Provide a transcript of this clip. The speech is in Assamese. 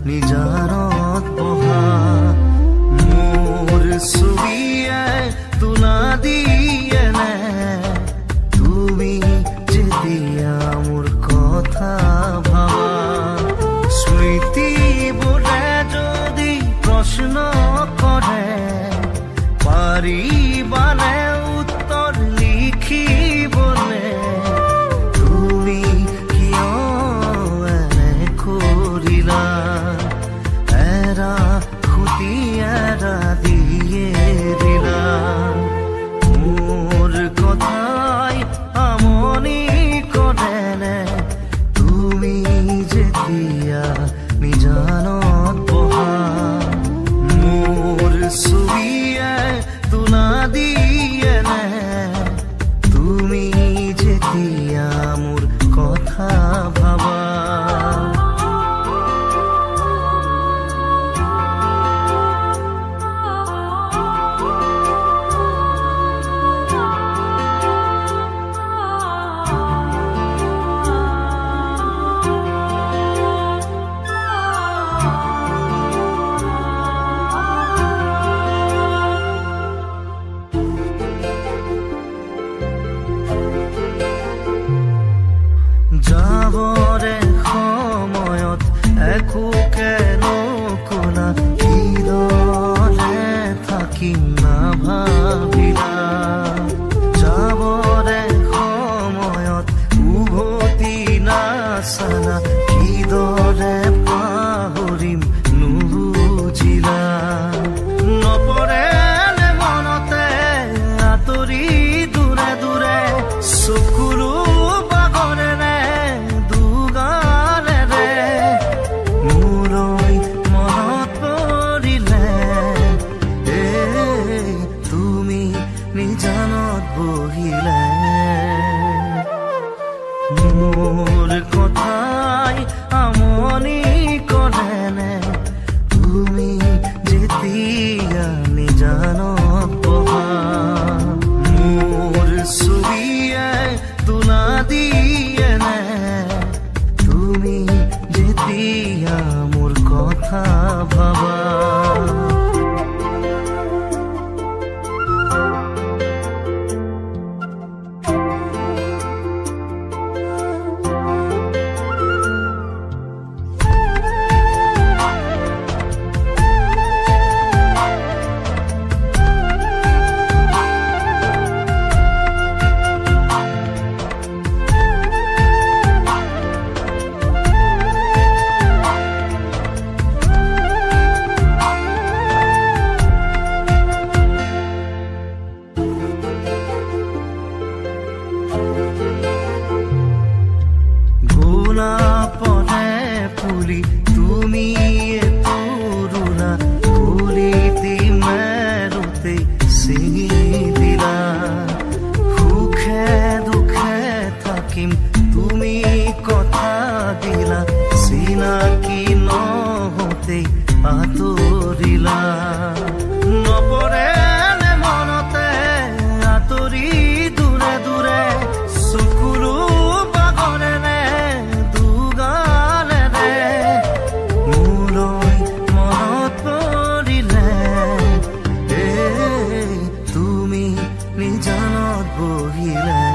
নিজানত বহা মোৰ ছবিয়ে তোলা দিয়েনে তুমি যেতিয়া মোৰ কথা ভাবা স্মৃতিবোৰে যদি প্ৰশ্ন কৰে পাৰিবানে উত্তৰ লিখিবনে তুমি কিয় এনে কৰিলা এৰা খুটি এৰা দিয়ে দিলা মোৰ কথাই আমনি কৰেনে তুমি যেতিয়া নিজানত বহা মোৰ ছবিয়ে তোলা দিয়েনে তুমি যেতিয়া মোৰ কথা ভাবা যাবৰে সময়ত একোকে নকলা কিদৰে থাকিম নাভাবিলা যাবৰে সময়ত উভতি নাচালা কিদৰে পাহৰিম নুবুজিলা নপৰে মনতে আঁতৰি দূৰে দূৰে চকুলো নিজানত বহিলে মোৰ কথাই আমনি কৰেনে তুমি যেতিয়া নিজানত বহা মোৰ ছবিয়ে তোলা দিয়েনে তুমি যেতিয়া মোৰ কথা ভাবা গোলাপনে ফুলি তুমি তৰুণা ফুলিতি মেৰুতে ছিঙি দিলা সুখে দুখে থাকিম তুমি কথা দিলা চিনাকি নহওঁতে আঁতৰিলা নপৰে মনতে আঁতৰি দূৰে দূৰে চকুলো নিজানত বহিলে